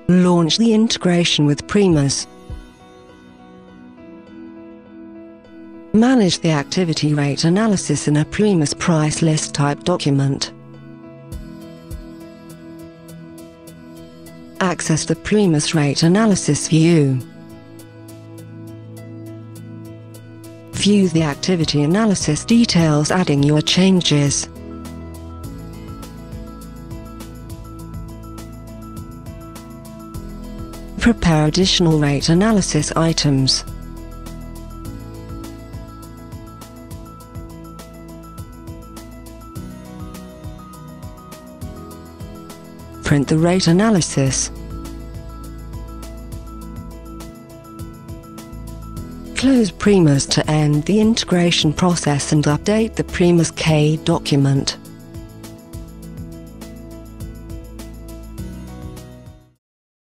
Launch the integration with Primus. Manage the activity rate analysis in a Primus Price List type document. Access the Primus Rate Analysis view. View the activity analysis details, adding your changes. Prepare additional rate analysis items. Print the rate analysis. Close Primus to end the integration process and update the Primus K document.